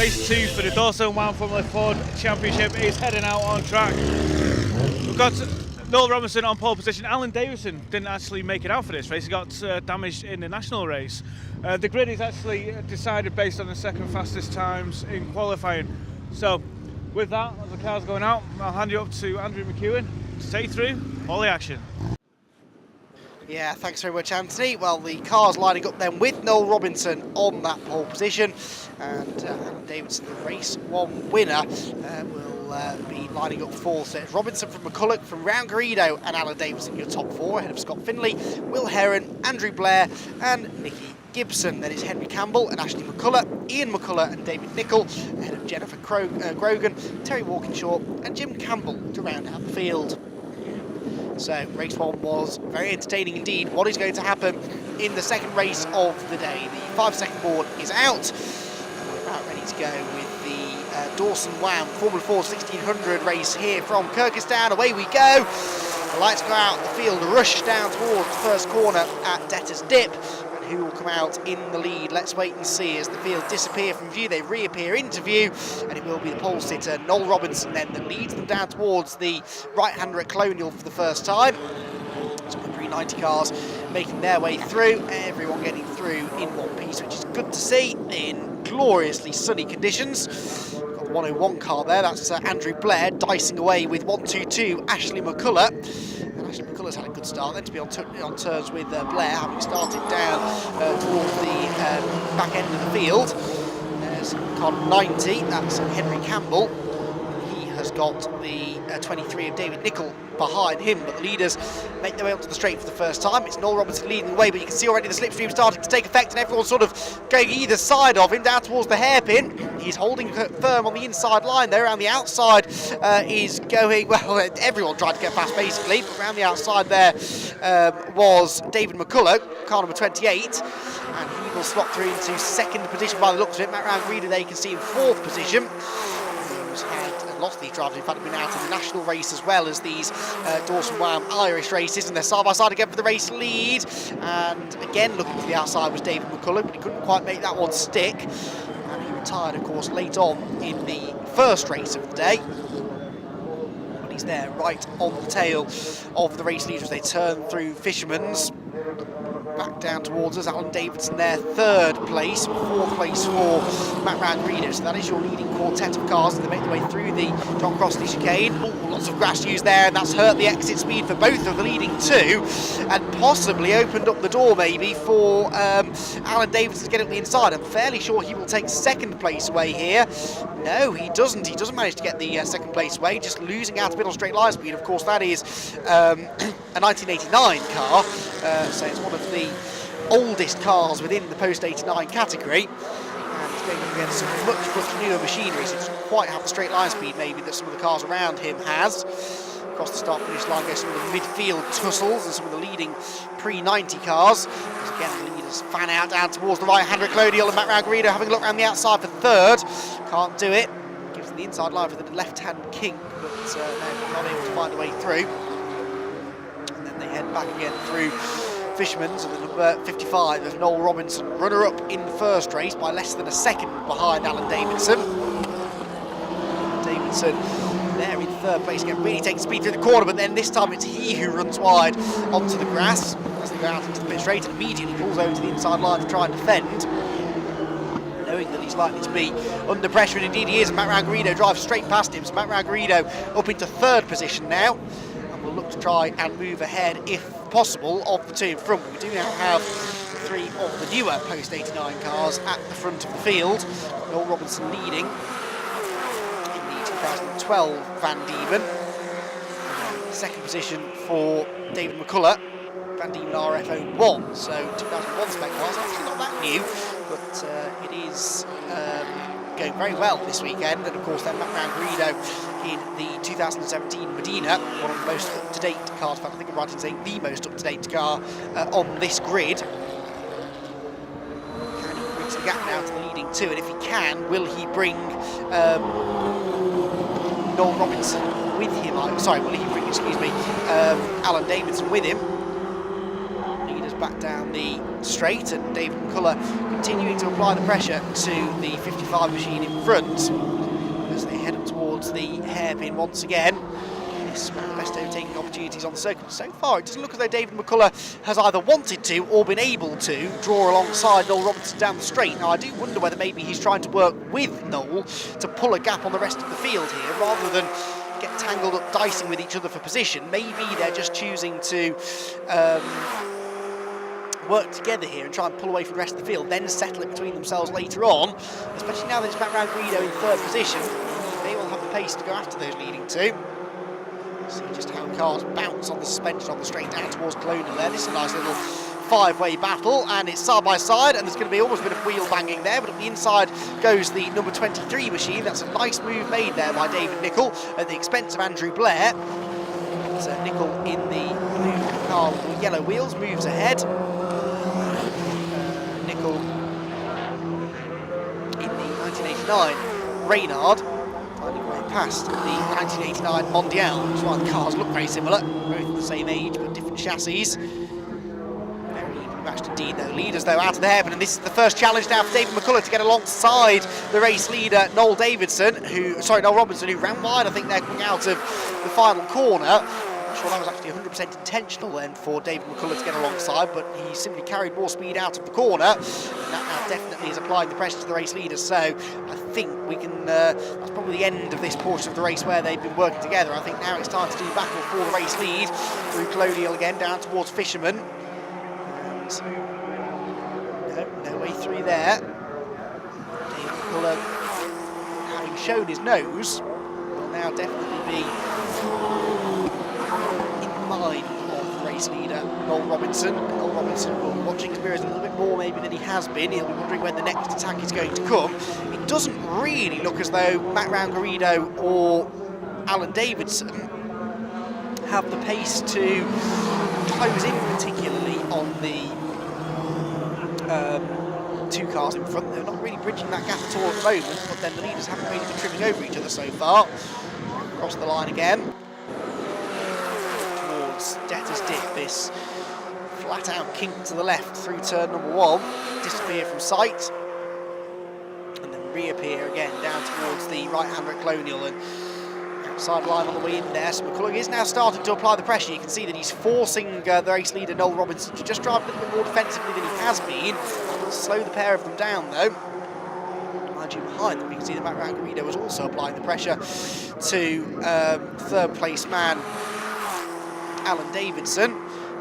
race 2 for the Dawson Wam Formula Ford Championship is heading out on track. We've got Noel Robinson on pole position. Alan Davison didn't actually make it out for this race. He got damaged in the national race. The grid is actually decided based on the second fastest times in qualifying. So with that, as the car's going out, I'll hand you up to Andrew McEwen to take through all the action. Yeah, thanks very much, Anthony. Well, the car's lining up then with Noel Robinson on that pole position, and Alan Davidson, the race 1 winner, will be lining up 4. So it's Robinson from McCulloch, from Round Garrido, and Alan Davidson, your top 4, ahead of Scott Finley, Will Heron, Andrew Blair, and Nicky Gibson. Then it's Henry Campbell and Ashley McCulloch, Ian McCulloch and David Nicol, ahead of Jennifer Grogan, Terry Walkinshaw, and Jim Campbell to round out the field. So race 1 was very entertaining indeed. What is going to happen in the second race of the day? The 5-second board is out. We're about ready to go with the Dawson Wam Formula Ford 1600 race here from Kirkistown. Away we go. The lights go out, the field rush down towards the first corner at Debtors Dip. And who will come out in the lead? Let's wait and see. As the field disappear from view, they reappear into view, and it will be the pole sitter Noel Robinson then that leads them down towards the right-hander at Colonial for the first time. Some of the pre-90 cars making their way through, everyone getting through in one piece, which is good to see in gloriously sunny conditions. Got the 101 car there, that's Andrew Blair dicing away with 122 Ashley McCulloch. And Ashley McCulloch's had a good start then to be on terms with Blair, having started down towards the back end of the field. There's car 90, that's Henry Campbell. He has got the 23 of David Nicol behind him, but the leaders make their way onto the straight for the first time. It's Noel Robinson leading the way, but you can see already the slipstream starting to take effect, and everyone's sort of going either side of him down towards the hairpin. He's holding firm on the inside line there. Around the outside is going, well, everyone tried to get past basically, but around the outside there was David McCulloch, car number 28, and he will slot through into second position by the looks of it. Matt Round-Greeder there you can see in 4th position. Had lots of these drivers, in fact, have been out in the national race as well as these Dawson Wam Irish races, and they're side by side again for the race lead. And again, looking to the outside was David McCulloch, but he couldn't quite make that one stick. And he retired, of course, late on in the first race of the day. But he's there right on the tail of the race leaders as they turn through Fisherman's. Back down towards us, Alan Davidson there, 3rd place, 4th place for Matt Round-Greeder. So that is your leading quartet of cars as they make their way through the John Crossley chicane. Ooh, lots of grass used there, and that's hurt the exit speed for both of the leading 2, and possibly opened up the door maybe for Alan Davidson to get up the inside. I'm fairly sure he will take 2nd place away here. No, he doesn't. He doesn't manage to get the 2nd place away, just losing out a bit on straight line speed. Of course, that is a 1989 car, so it's one of the oldest cars within the post-89 category, and he's going against some much newer machinery, so it doesn't quite have the straight line speed maybe that some of the cars around him has. Across the start-finish line goes some of the midfield tussles and some of the leading pre-90 cars. As again, the leaders fan out down towards the right-hander at Colonial, and Matt Round-Greeder having a look around the outside for 3rd. Can't do it. Gives them the inside line for the left-hand kink, but no, not able to find a way through. And then they head back again through Fisherman's, and the number 55 of Noel Robinson, runner-up in the first race by less than a second behind Alan Davidson. Davidson there in 3rd place again, really taking speed through the corner, but then this time it's he who runs wide onto the grass as they go out into the pit straight and immediately pulls over to the inside line to try and defend, knowing that he's likely to be under pressure, and indeed he is. And Matt Round-Greeder drives straight past him, so Matt Round-Greeder up into 3rd position now, and will look to try and move ahead if possible of the 2 in front. We do now have 3 of the newer post-89 cars at the front of the field. Noel Robinson leading in the 2012 Van Diemen. 2nd position for David McCulloch, Van Diemen RF01, so 2001 spec cars, actually not that new, but it is going very well this weekend. And of course then Matt Round-Greeder in the 2017 Medina, one of the most up-to-date cars. In fact, I think I'm right in saying the most up-to-date car on this grid. Can he bring some gap now to the leading 2? And if he can, will he bring Noel Robinson with him? Will he bring, Alan Davidson with him? Leaders back down the straight, and David McCullough continuing to apply the pressure to the 55 machine in front as they head up towards the hairpin once again. This is one of the best overtaking opportunities on the circuit. So far, it doesn't look as though David McCullough has either wanted to or been able to draw alongside Noel Robinson down the straight. Now, I do wonder whether maybe he's trying to work with Noel to pull a gap on the rest of the field here, rather than get tangled up dicing with each other for position. Maybe they're just choosing to work together here and try and pull away from the rest of the field, then settle it between themselves later on, especially now that it's back round Guido in third position. They will have the pace to go after those leading two. See just how cars bounce on the suspension on the straight down towards Colonial there. This is a nice little five-way battle, and it's side by side, and there's going to be almost a bit of wheel banging there, but at the inside goes the number 23 machine. That's a nice move made there by David Nicol at the expense of Andrew Blair. So Nicol in the blue car with the yellow wheels moves ahead. Nicol in the 1989 Reynard, finding way past the 1989 Mondial, which is why the cars look very similar, both the same age but different chassis. Matched indeed though. Leaders though out of the hairpin, and this is the first challenge now for David McCullough to get alongside the race leader Noel Robinson, who ran wide, I think they're coming out of the final corner. I'm sure that was actually 100% intentional then for David McCullough to get alongside, but he simply carried more speed out of the corner, and that now definitely is applying the pressure to the race leaders. So I think we can, that's probably the end of this portion of the race where they've been working together. I think now it's time to do battle for the race lead through Colonial again down towards Fisherman. No way through there. David McCullough, having shown his nose, will now definitely be in mind of the race leader Noel Robinson. Noel Robinson will be watching his mirrors a little bit more maybe than he has been. He'll be wondering when the next attack is going to come. It doesn't really look as though Matt Rangarido or Alan Davidson have the pace to close in, particularly on the two cars in front. They're not really bridging that gap at all at the moment, but then the leaders haven't really been tripping over each other so far. Across the line again towards Debtor's Dip, this flat out kink to the left through turn number one, disappear from sight and then reappear again down towards the right hander at Colonial, and outside line on the way in there. So McCullough is now starting to apply the pressure. You can see that he's forcing the race leader Noel Robinson to just drive a little bit more defensively than he has been. He'll slow the pair of them down though. Mind you, behind them you can see that Matt Rangarido was also applying the pressure to third place man Alan Davidson.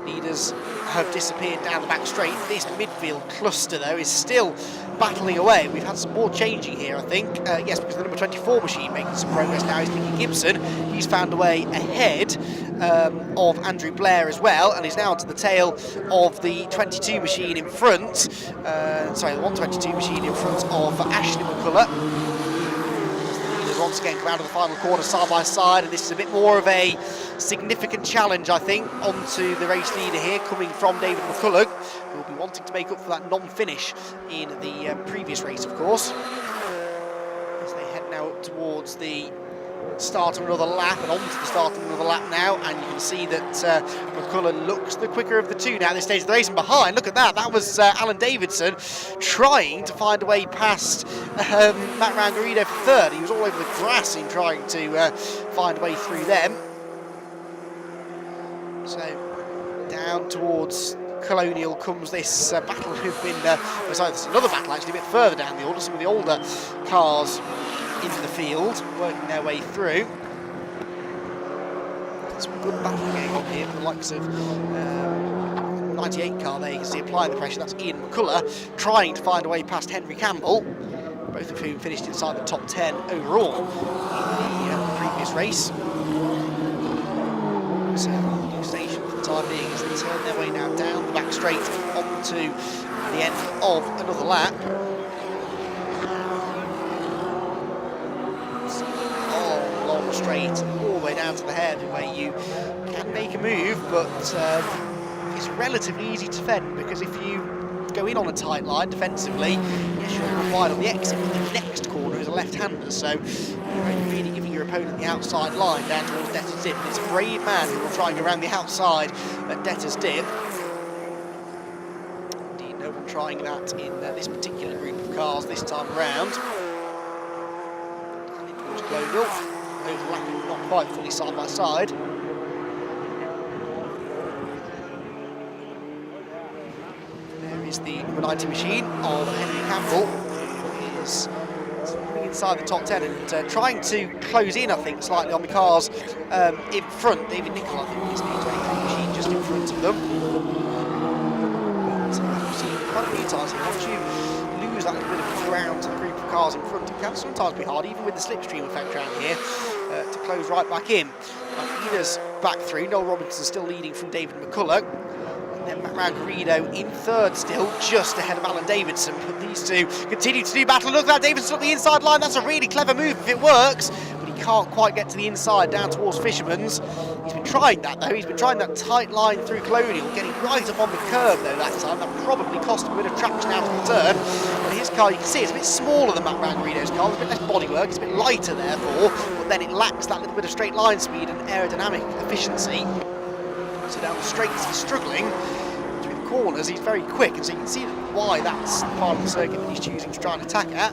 Leaders have disappeared down the back straight. This midfield cluster though is still battling away. We've had some more changing here, I think. Yes, because the number 24 machine making some progress now is Nicky Gibson. He's found a way ahead of Andrew Blair as well, and is now to the tail of the 22 machine in front. Sorry, the 122 machine in front of Ashley McCullough. Once again come out of the final corner side by side, and this is a bit more of a significant challenge, I think, onto the race leader here, coming from David McCullough, who will be wanting to make up for that non-finish in the previous race, of course. As they head now up towards the start of another lap, and onto the start of another lap now, and you can see that McCullough looks the quicker of the two now at this stage of the race. And behind, look at that, that was Alan Davidson trying to find a way past Matt Rangarido for third. He was all over the grass in trying to find a way through them. So down towards Colonial comes this battle who've been, sorry, this is another battle actually a bit further down the order, some of the older cars in the field, working their way through. Some good battle going on here for the likes of 98 car there. You can see applying the pressure. That's Ian McCullough trying to find a way past Henry Campbell, both of whom finished inside the top 10 overall in the previous race. So new station for the time being as they turn their way now down the back straight onto the end of another lap. Straight all the way down to the hairpin where you can make a move, but it's relatively easy to defend, because if you go in on a tight line defensively, yes, you're going wide on the exit, but the next corner is a left-hander, so you're really giving your opponent the outside line down towards Debtor's Dip. It's a brave man who will try and go around the outside at Debtor's Dip. trying that in this particular group of cars this time round. And in towards Global, overlapping, not quite fully side by side. There is the number 90 machine of Henry Campbell, who is inside the top 10 and trying to close in, I think, slightly on the cars in front. David Nichol, I think, is the 23 machine just in front of them. But I've seen quite a few times here, once you lose that little bit of ground to the group of cars in front, it can sometimes be hard, even with the slipstream effect around here, to close right back in. Ida's back through, Noel Robinson still leading from David McCulloch. Then Matt Rangarino in third still, just ahead of Alan Davidson. But these two continue to do battle. Look at that, Davidson up the inside line. That's a really clever move if it works. But he can't quite get to the inside, down towards Fisherman's. He's been trying that though. He's been trying that tight line through Colonial, getting right up on the curb though that time. That probably cost him a bit of traction out of the turn. But his car, you can see, it's a bit smaller than Matt Rangarino's car. There's a bit less bodywork. It's a bit lighter therefore. But then it lacks that little bit of straight line speed and aerodynamic efficiency. So down the straights, he's struggling. Through the corners, he's very quick, and so you can see why that's part of the circuit that he's choosing to try and attack at.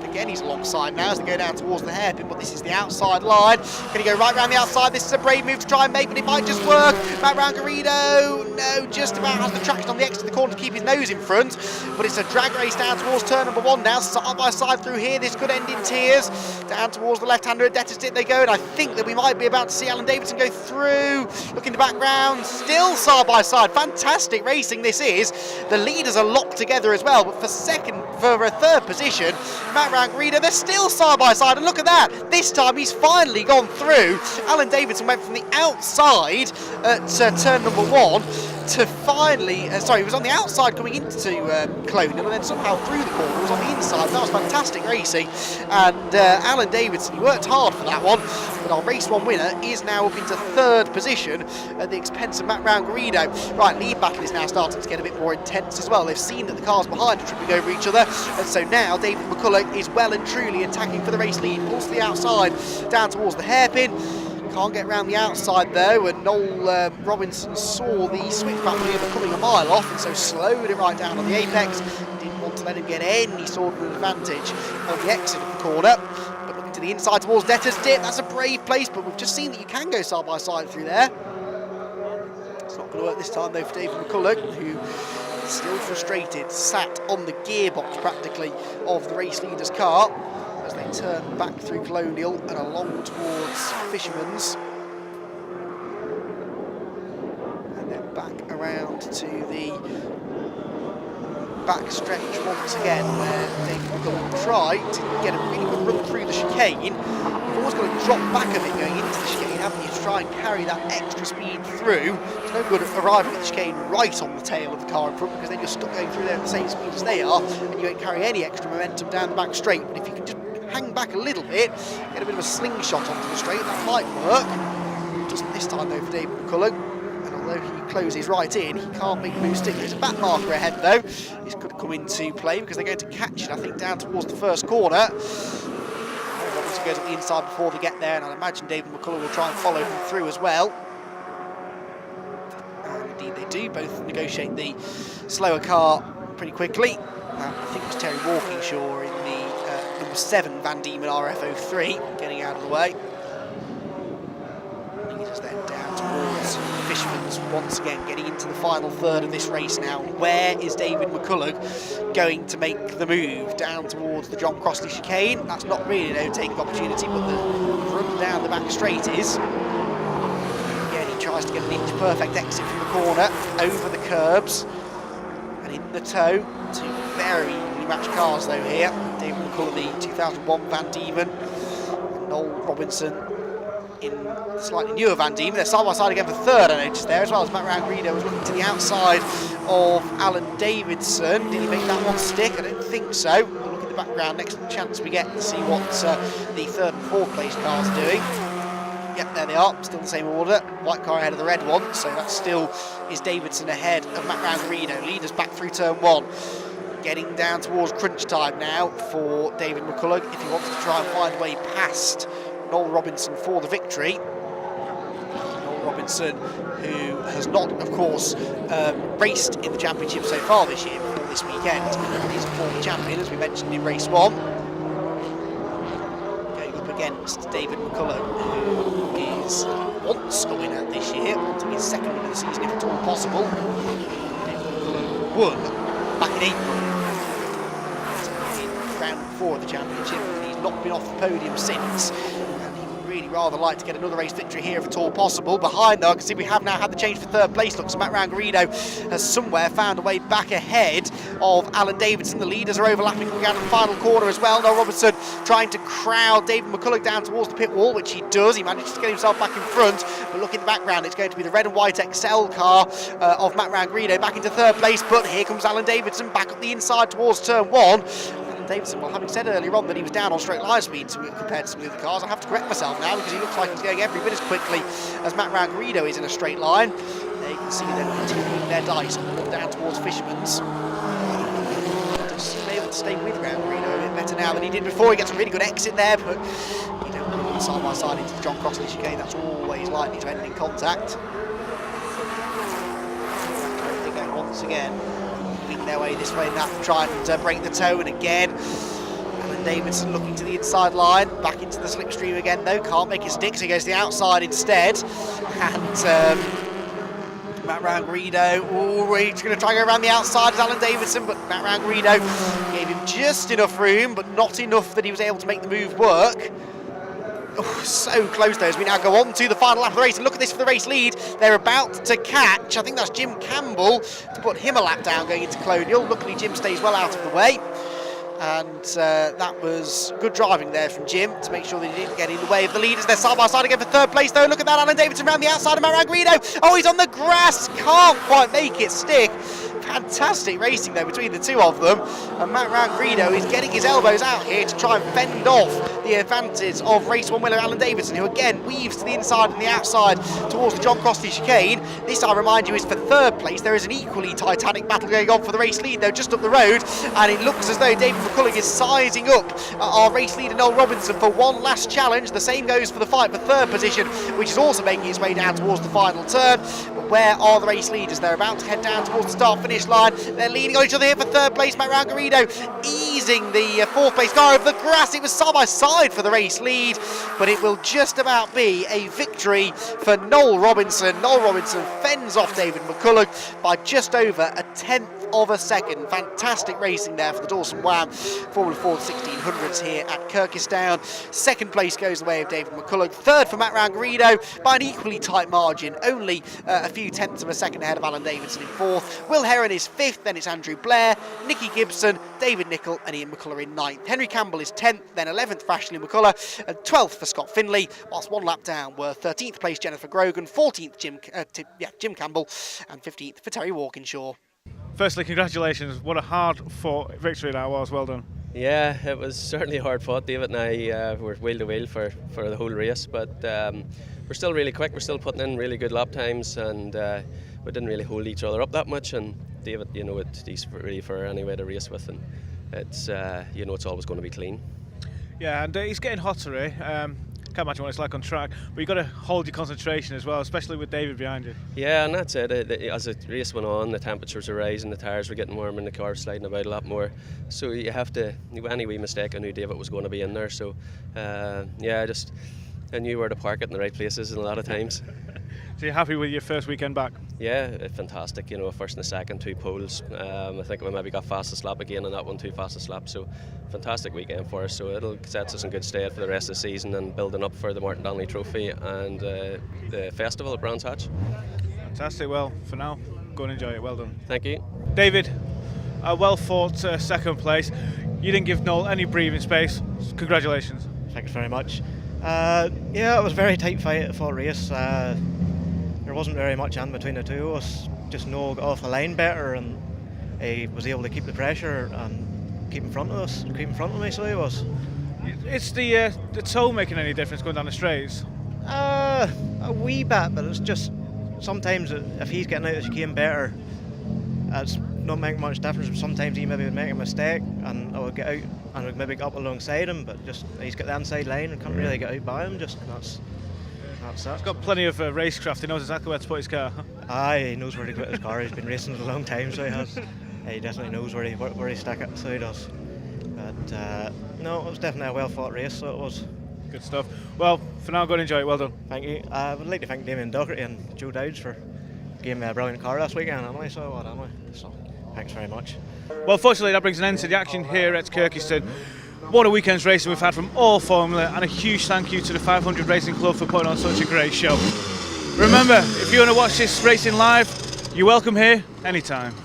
Again, he's alongside now as they go down towards the hairpin, but this is the outside line. Can he go right round the outside? This is a brave move to try and make, but it might just work. Matt Rangarino, no, just about has the traction on the exit of the corner to keep his nose in front, but it's a drag race down towards turn number 1 now, side by side through here. This could end in tears. Down towards the left-hander at Detter's Dip they go, and I think that we might be about to see Alan Davidson go through. Look in the background, still side by side. Fantastic racing this is. The leaders are locked together as well, but for a third position, Matt Rangarino, they're still side by side, and look at that. This time he's finally gone through. Alan Davidson went from the outside at turn number 1 to finally, he was on the outside coming into Colonial and then somehow through the corner, was on the inside. That was fantastic racing, and Alan Davidson, he worked hard for that one, but our race 1 winner is now up into third position at the expense of Matt Rangarino. Right, lead battle is now starting to get a bit more intense as well. They've seen that the cars behind are tripping over each other, and so now David McCulloch is well and truly attacking for the race lead, pulls to the outside, down towards the hairpin. Can't get around the outside though, and Noel Robinson saw the switchback maneuver coming a mile off, and so slowed it right down on the apex. Didn't want to let him get any sort of advantage on the exit of the corner. But looking to the inside towards Detter's Dip, that's a brave place, but we've just seen that you can go side by side through there. It's not going to work this time though for David McCulloch, who is still frustrated, sat on the gearbox practically of the race leader's car, as they turn back through Colonial and along towards Fisherman's. And then back around to the back stretch once again, where David McCulloch will try to get a really good run through the chicane. You've always got to drop back a bit going into the chicane, haven't you, to try and carry that extra speed through. It's no good arriving at the chicane right on the tail of the car in front, because then you're stuck going through there at the same speed as they are, and you won't carry any extra momentum down the back straight. But if you can just hang back a little bit, get a bit of a slingshot onto the straight, that might work. Doesn't this time though for David McCulloch, and although he closes right in, he can't make the move stick. There's a back marker ahead though. This could come into play because they're going to catch it, I think, down towards the first corner. Robinson goes on the inside before they get there, and I imagine David McCulloch will try and follow him through as well. And indeed they do, both negotiate the slower car pretty quickly. I think it was Terry Walkingshaw in the number 7 Van Diemen RF03 getting out of the way. Leaders then down towards Fisherman's once again, getting into the final third of this race now. Where is David McCulloch going to make the move? Down towards the John Crossley chicane. That's not really an overtaking opportunity, but the run down the back straight is. Again, he tries to get an inch perfect exit from the corner, over the curbs, and in the tow. Two very evenly matched cars though here. David McCulloch, the 2001 Van Diemen, and Noel Robinson in the slightly newer Van Diemen. They're side by side again for third, I noticed there, as well as Matt Rangarino was looking to the outside of Alan Davidson. Did he make that one stick? I don't think so. We'll look at the background next chance we get to see what the third and fourth place cars are doing. Yep, there they are, still the same order. White car ahead of the red one, so that still is Davidson ahead of Matt Rangarino. Leaders back through turn 1. Getting down towards crunch time now for David McCulloch if he wants to try and find a way past Noel Robinson for the victory. Noel Robinson, who has not, of course, raced in the championship so far this year, for this weekend. He's a former champion, as we mentioned in race 1. Going up against David McCullough, who is once a winner this year, wanting his second win of the season if at all possible. David McCullough won back in April in round 4 of the championship, and he's not been off the podium since. Really rather like to get another race victory here if at all possible. Behind though, I can see we have now had the change for third place. Looks, Matt Rangarino has somewhere found a way back ahead of Alan Davidson. The leaders are overlapping coming down to the final corner as well. Noel Robertson trying to crowd David McCullough down towards the pit wall, which he does. He manages to get himself back in front, but look in the background, it's going to be the red and white XL car of Matt Rangarino back into third place. But here comes Alan Davidson back up the inside towards turn 1. Davidson, well, having said earlier on that he was down on straight line speed compared to some of the other cars, I have to correct myself now because he looks like he's going every bit as quickly as Matt Rangarino is in a straight line. There you can see them continuing their dice and look down towards Fisherman's. Just able to stay with Rangarino a bit better now than he did before. He gets a really good exit there, but you don't want to run side by side into the John Crossley chicane. That's always likely to end in contact. Again, once again, their way this way and that, trying to break the toe, and again Alan Davidson looking to the inside line, back into the slipstream again though, can't make it stick, so he goes to the outside instead. And Matt Rangarino, he's going to try and go around the outside as Alan Davidson, but Matt Rangarino gave him just enough room, but not enough that he was able to make the move work. Oh, so close though as we now go on to the final lap of the race, and look at this for the race lead. They're about to catch, I think that's Jim Campbell, to put him a lap down going into Colonial. Luckily Jim stays well out of the way, and that was good driving there from Jim to make sure that he didn't get in the way of the leaders. They're side by side again for third place though. Look at that, Alan Davidson around the outside of Matt Rangarino. Oh, he's on the grass, can't quite make it stick. Fantastic racing there between the two of them, and Matt Rangarino is getting his elbows out here to try and fend off the advantage of race 1 winner Alan Davidson, who again weaves to the inside and the outside towards the John Crossley chicane. This, I remind you, is for third place. There is an equally titanic battle going on for the race lead though just up the road, and it looks as though David McCullough is sizing up our race leader Noel Robinson for one last challenge. The same goes for the fight for third position, which is also making its way down towards the final turn. But where are the race leaders? They're about to head down towards the start finish line. They're leaning on each other here for third place. Matt Rangarino easing the fourth place car over the grass. It was side by side for the race lead, but it will just about be a victory for Noel Robinson. Noel Robinson fends off David McCullough by just over a tenth of a second. Fantastic racing there for the Dawson Wam Formula Ford 1600s here at Kirkistown. Second place goes the way of David McCullough. Third for Matt Rangarino by an equally tight margin, only a few tenths of a second ahead of Alan Davidson in fourth. Will Heron is fifth, then it's Andrew Blair, Nicky Gibson, David Nicol and Ian McCullough in ninth. Henry Campbell is 10th, then 11th for Ashley McCullough, and 12th for Scott Finley, whilst one lap down were 13th place Jennifer Grogan, 14th Jim Campbell, and 15th for Terry Walkinshaw. Firstly, congratulations. What a hard-fought victory that was. Well done. Yeah, it was certainly hard fought. David and I were wheel to wheel for the whole race, but we're still really quick. We're still putting in really good lap times, and we didn't really hold each other up that much. And David, you know, he's really for any way to race with, and it's you know, it's always going to be clean. Yeah, and he's getting hotter, eh? Can't imagine what it's like on track, but you've got to hold your concentration as well, especially with David behind you. Yeah, and that's it. As the race went on, the temperatures were rising, the tyres were getting warmer, and the car was sliding about a lot more. So you have to, any wee mistake, I knew David was going to be in there. So yeah, I knew where to park it in the right places and a lot of times. So you're happy with your first weekend back? Yeah, fantastic. You know, first and the second, 2 poles. I think we maybe got fastest lap again on that one, 2 fastest laps. So fantastic weekend for us. So it'll set us in good stead for the rest of the season and building up for the Martin Donnelly Trophy and the festival at Brands Hatch. Fantastic. Well, for now, go and enjoy it. Well done. Thank you. David, a well fought second place. You didn't give Noel any breathing space. Congratulations. Thanks very much. Yeah, it was a very tight fight for a race. There wasn't very much in between the two of us. Just Noel got off the line better, and he was able to keep the pressure and keep in front of us, keep in front of me. So he was. It's the toe making any difference going down the straights? A wee bit, but it's just sometimes if he's getting out of the chicane better, it's not making much difference. But sometimes he maybe would make a mistake, and I would get out and would maybe get up alongside him, but just he's got the inside line and can't really get out by him. Just that's it. He's got plenty of racecraft. He knows exactly where to put his car. Aye, he knows where to put his car. He's been racing it a long time, so he has. he definitely knows where he stuck it, so he does. But no, it was definitely a well fought race, so it was. Good stuff. Well, for now, go and enjoy it. Well done. Thank you. I would like to thank Damien Docherty and Joe Dowds for giving me a brilliant car last weekend, anyway, so thanks very much. Well, fortunately, that brings an end to the action here at Kirkistown. What a weekend's racing we've had from all Formula, and a huge thank you to the 500 Racing Club for putting on such a great show. Remember, if you want to watch this racing live, you're welcome here anytime.